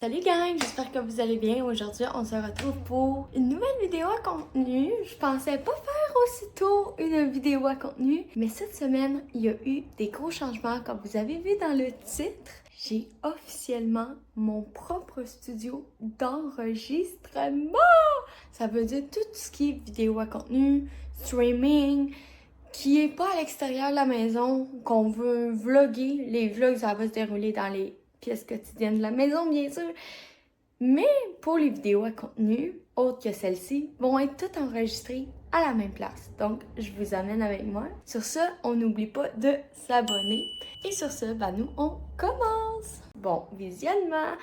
Salut gang, j'espère que vous allez bien. Aujourd'hui, on se retrouve pour une nouvelle vidéo à contenu. Je pensais pas faire aussitôt une vidéo à contenu, mais cette semaine, il y a eu des gros changements. Comme vous avez vu dans le titre, j'ai officiellement mon propre studio d'enregistrement. Ça veut dire tout ce qui est vidéo à contenu, streaming, qui est pas à l'extérieur de la maison, qu'on veut vlogger. Les vlogs, ça va se dérouler dans les pièces quotidiennes de la maison, bien sûr. Mais pour les vidéos à contenu, autres que celles-ci, vont être toutes enregistrées à la même place. Donc, je vous amène avec moi. Sur ce, on n'oublie pas de s'abonner. Et sur ce, nous, on commence! Bon visionnement!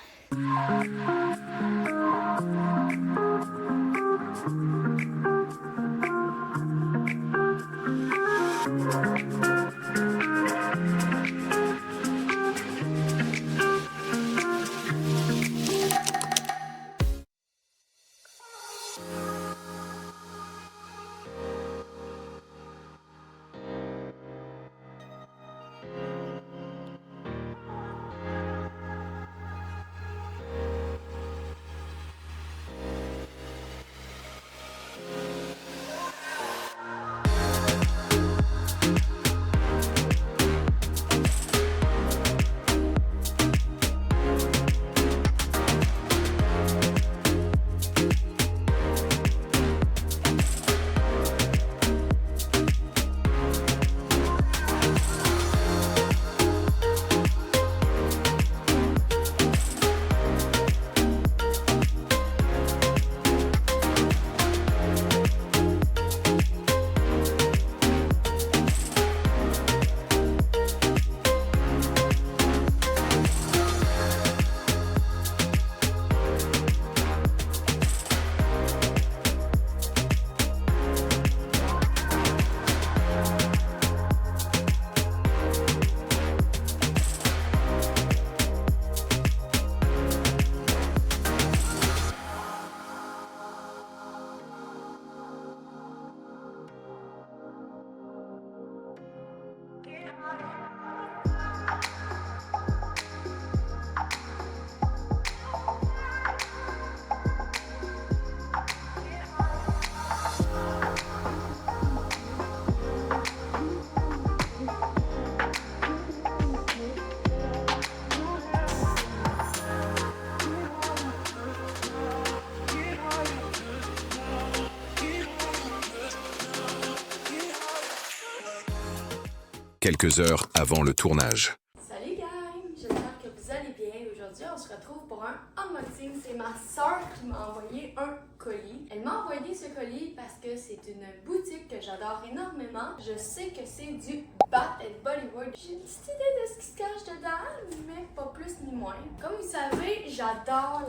Quelques heures avant le tournage. Salut gang, j'espère que vous allez bien. Aujourd'hui, on se retrouve pour un unboxing. C'est ma soeur qui m'a envoyé un colis. Elle m'a envoyé ce colis parce que c'est une boutique que j'adore énormément. Je sais que c'est du Bath & Body Works. J'ai une petite idée de ce qui se cache dedans, mais pas plus ni moins. Comme vous savez, j'adore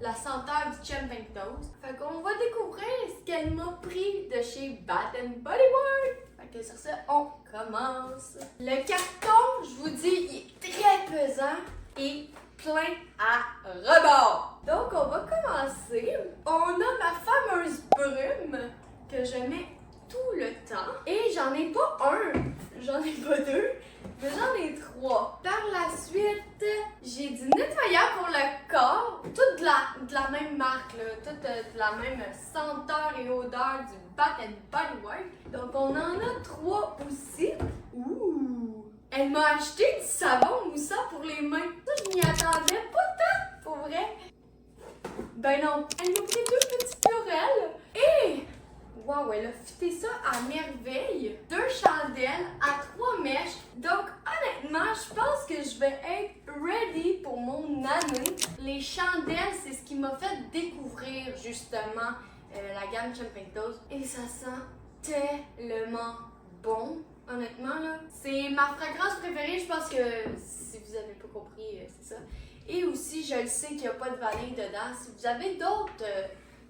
la senteur du Champagne Toast. Fait qu'on va découvrir ce qu'elle m'a pris de chez Bath & Body Works. Fait que sur ce, on commence. Le carton, je vous dis, il est très pesant et plein à rebord. Donc, on va commencer. On a ma fameuse brume que je mets tout le temps. Et j'en ai pas un, j'en ai pas deux, mais j'en ai trois. Par la suite, j'ai du nettoyant pour le corps, tout de la même marque, là, tout de la même senteur et odeur du Bath & Body Works. Donc on en a trois aussi. Ouh! Elle m'a acheté du savon moussant pour les mains. Ça, je m'y attendais pas tant, pour vrai. Ben non, elle m'a pris deux petites florelles et... Wow, elle a fité ça à merveille. 2 chandelles à 3 mèches. Donc, honnêtement, je pense que je vais être ready pour mon année. Les chandelles, c'est ce qui m'a fait découvrir justement la gamme Champagne Toast. Et ça sent tellement bon. Honnêtement, là, c'est ma fragrance préférée. Je pense que, si vous avez pas compris, c'est ça. Et aussi, je le sais qu'il n'y a pas de vanille dedans. Si vous avez d'autres...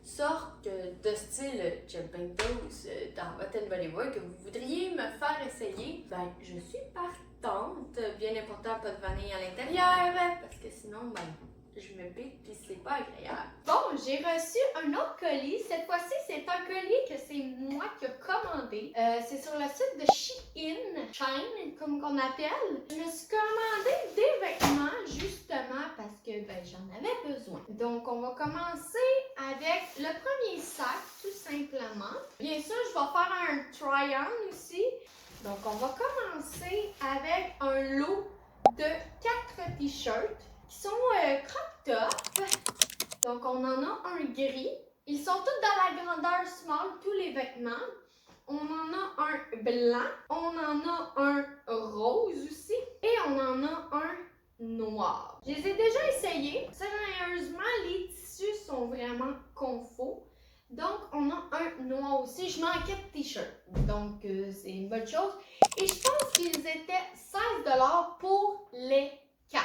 sorte de style Champagne Toast dans votre Body Works que vous voudriez me faire essayer, je suis partante. Bien important, pas de vanille à l'intérieur, parce que sinon, je me pique puis c'est pas agréable. Bon, j'ai reçu un autre colis. Cette fois-ci, c'est un colis que c'est moi qui ai commandé. C'est sur le site de Shein, comme qu'on appelle. Je me suis commandé des vêtements justement parce que j'en avais besoin. Donc, on va commencer avec le premier sac, tout simplement. Bien sûr, je vais faire un try-on aussi. Donc, on va commencer avec un lot de 4 t-shirts qui sont crop top. Donc, on en a un gris. Ils sont tous dans la grandeur small, tous les vêtements. On en a un blanc. On en a un rose aussi. Et on en a un noir. Je les ai déjà essayés. Sérieusement, les tissus sont vraiment confos. Donc, on a un noir aussi. Je manquais de t-shirt. Donc, c'est une bonne chose. Et je pense qu'ils étaient 16$ pour les 4.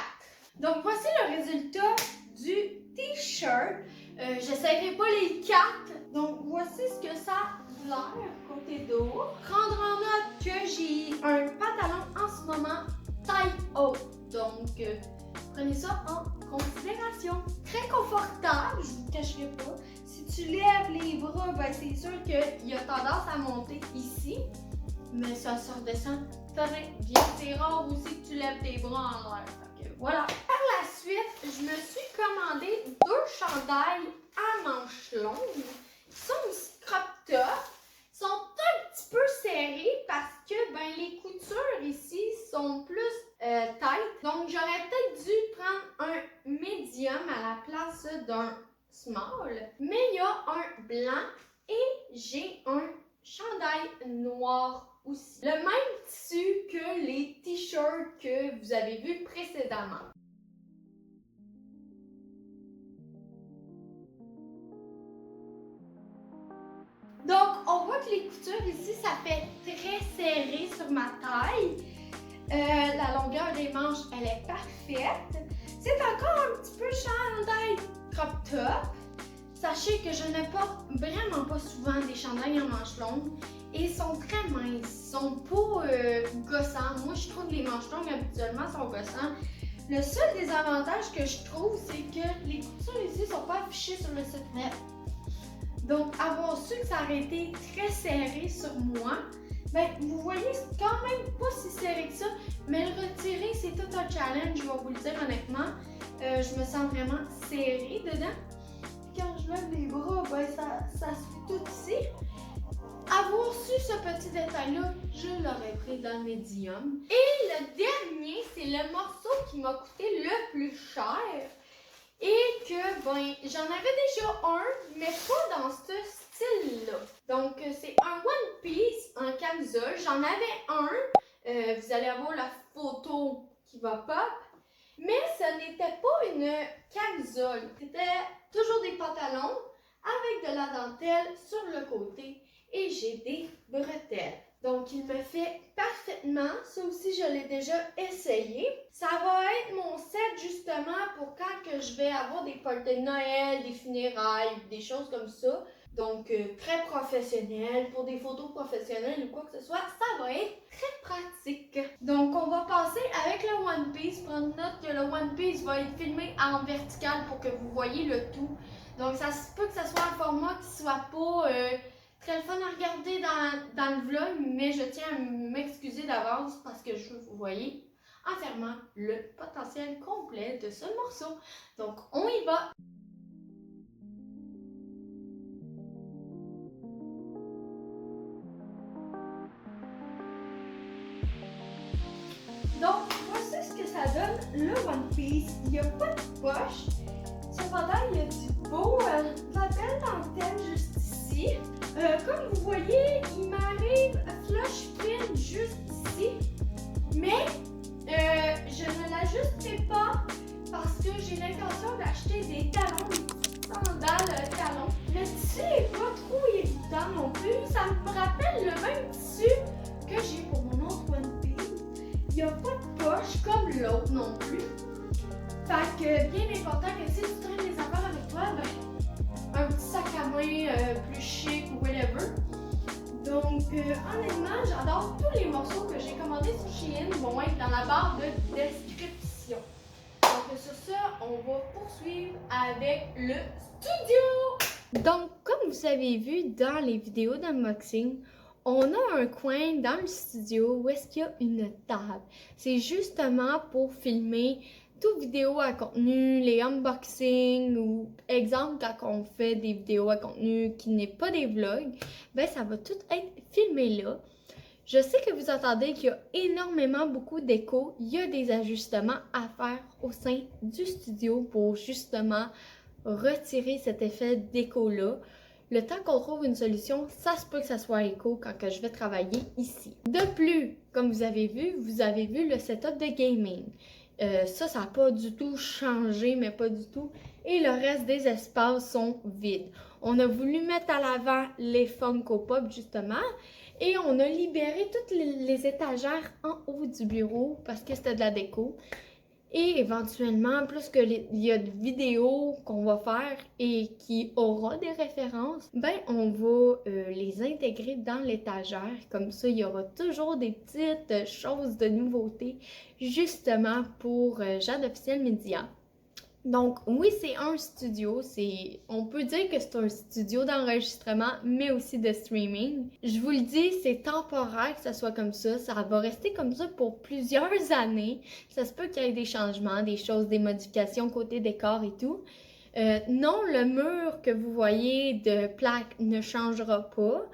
Donc, voici le résultat du t-shirt. J'essaierai pas les 4. Donc, voici ce que ça a l'air côté dos. Prendre en note que j'ai un pantalon en ce moment taille haute. Donc, prenez ça en considération. Très confortable, je vous cacherai pas. Si tu lèves les bras, c'est sûr qu'il y a tendance à monter ici. Mais ça se redescend très bien. C'est rare aussi que tu lèves tes bras en l'air. Voilà. Par la suite, je me suis commandé 2 chandails à manches longues. Ils sont aussi crop top. Ils sont un petit peu serrés parce que les coutures ici sont plus tight. Donc, j'aurais peut-être dû prendre un medium à la place d'un small. Mais il y a un blanc et j'ai un chandail noir aussi. Le même tissu que les t-shirts que vous avez vus précédemment. Donc, on voit que les coutures ici, ça fait très serré sur ma taille. La longueur des manches, elle est parfaite. C'est encore un petit peu chandail crop top. Sachez que je ne porte vraiment pas souvent des chandails en manches longues et ils sont très minces, ils sont pas gossants. Moi, je trouve que les manches longues habituellement sont gossants. Le seul désavantage que je trouve, c'est que les coutures ici sont pas affichées sur le site web. Donc, avoir su que ça aurait été très serré sur moi, vous voyez, c'est quand même pas si serré que ça, mais le retirer, c'est tout un challenge, je vais vous le dire honnêtement. Je me sens vraiment serrée dedans. Quand je lève les bras, ça se fait tout ici. Avoir su ce petit détail-là, je l'aurais pris dans le médium. Et le dernier, c'est le morceau qui m'a coûté le plus cher. Et que, j'en avais déjà un, mais pas dans ce style-là. Donc, c'est un One Piece en camisole. J'en avais un. Vous allez avoir la photo qui va pop. Mais ce n'était pas une camisole. C'était toujours des pantalons avec de la dentelle sur le côté. Et j'ai des bretelles. Donc, il me fait parfaitement. Ça aussi, je l'ai déjà essayé. Ça va être mon set justement pour quand que je vais avoir des parties de Noël, des funérailles, des choses comme ça. Donc, très professionnel. Pour des photos professionnelles ou quoi que ce soit, ça va être très pratique. Donc, on va passer avec le One Piece. Prendre note que le One Piece va être filmé en vertical pour que vous voyez le tout. Donc, ça se peut que ce soit un format qui soit pas très le fun à regarder dans le vlog, mais je tiens à m'excuser d'avance parce que je veux que vous voyez entièrement le potentiel complet de ce morceau. Donc, on y va! Donc, voici ce que ça donne le One Piece. Il n'y a pas de poche. Cependant, il y a du beau, de la belle dentelle juste ici. Comme vous voyez, il m'arrive flush fit juste ici. Mais, je ne l'ajusterai pas parce que j'ai l'intention d'acheter des talons, des sandales talons. Le tissu n'est pas trop évident non plus. Ça me rappelle le même tissu que j'ai pour mon autre One Piece. Il n'y a pas de poche comme l'autre non plus. Fait que bien important que si tu traînes les affaires avec toi, un petit sac à main plus chic ou whatever. Donc honnêtement, j'adore tous les morceaux que j'ai commandés sur Shein vont être dans la barre de description. Donc sur ça, on va poursuivre avec le studio. Donc, comme vous avez vu dans les vidéos d'unboxing, on a un coin dans le studio où est-ce qu'il y a une table. C'est justement pour filmer toute vidéo à contenu, les unboxings ou exemple quand on fait des vidéos à contenu qui n'est pas des vlogs, ben ça va tout être filmé là. Je sais que vous entendez qu'il y a énormément beaucoup d'écho. Il y a des ajustements à faire au sein du studio pour justement retirer cet effet d'écho-là. Le temps qu'on trouve une solution, ça se peut que ça soit écho quand que je vais travailler ici. De plus, comme vous avez vu le setup de gaming. Ça n'a pas du tout changé, mais pas du tout. Et le reste des espaces sont vides. On a voulu mettre à l'avant les Funko Pop, justement. Et on a libéré toutes les étagères en haut du bureau parce que c'était de la déco. Et éventuellement, plus qu'il y a de vidéos qu'on va faire et qui aura des références, ben on va les intégrer dans l'étagère. Comme ça, il y aura toujours des petites choses de nouveautés justement pour Jade Officielle Média. Donc oui, c'est un studio, on peut dire que c'est un studio d'enregistrement, mais aussi de streaming. Je vous le dis, c'est temporaire que ça soit comme ça va rester comme ça pour plusieurs années. Ça se peut qu'il y ait des changements, des choses, des modifications côté décor et tout. Non, le mur que vous voyez de plaque ne changera pas,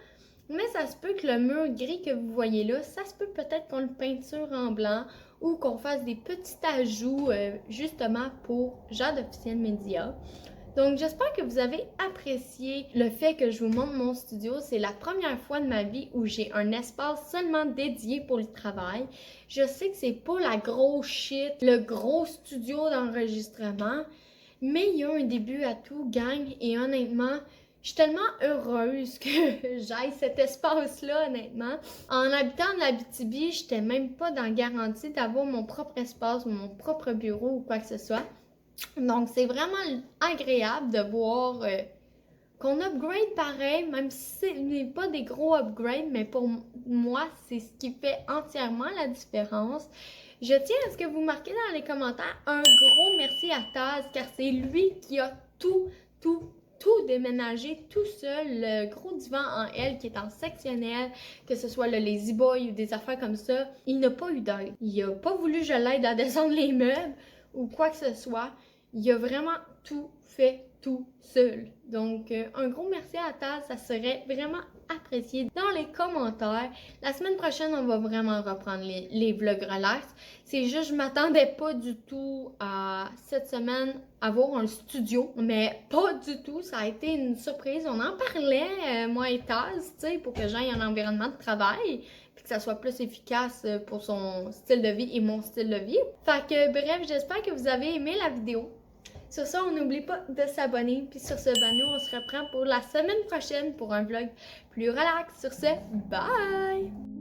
mais ça se peut que le mur gris que vous voyez là, ça se peut peut-être qu'on le peinture en blanc ou qu'on fasse des petits ajouts justement pour Jade Officielle Média. Donc j'espère que vous avez apprécié le fait que je vous montre mon studio. C'est la première fois de ma vie où j'ai un espace seulement dédié pour le travail. Je sais que c'est pas la grosse shit, le gros studio d'enregistrement, mais il y a un début à tout, gang, et honnêtement, je suis tellement heureuse que j'aille cet espace-là, honnêtement. En habitant en Abitibi, je n'étais même pas dans la garantie d'avoir mon propre espace ou mon propre bureau ou quoi que ce soit. Donc, c'est vraiment agréable de voir qu'on upgrade pareil, même si ce n'est pas des gros upgrades, mais pour moi, c'est ce qui fait entièrement la différence. Je tiens à ce que vous marquez dans les commentaires un gros merci à Taz, car c'est lui qui a tout déménagé tout seul, le gros divan en L qui est en sectionnel, que ce soit le Lazy Boy ou des affaires comme ça, il n'a pas eu d'aide. Il a pas voulu que je l'aide à descendre les meubles ou quoi que ce soit. Il a vraiment tout fait tout seul. Donc, un gros merci à Taz, ça serait vraiment apprécié dans les commentaires. La semaine prochaine, on va vraiment reprendre les vlogs relax. C'est juste, je m'attendais pas du tout à cette semaine avoir un studio, mais pas du tout. Ça a été une surprise. On en parlait, moi et Taz, tu sais, pour que j'aille un environnement de travail, puis que ça soit plus efficace pour son style de vie et mon style de vie. Fait que, bref, j'espère que vous avez aimé la vidéo. Sur ça, on n'oublie pas de s'abonner. Puis sur ce, nous, on se reprend pour la semaine prochaine pour un vlog plus relax. Sur ce, bye!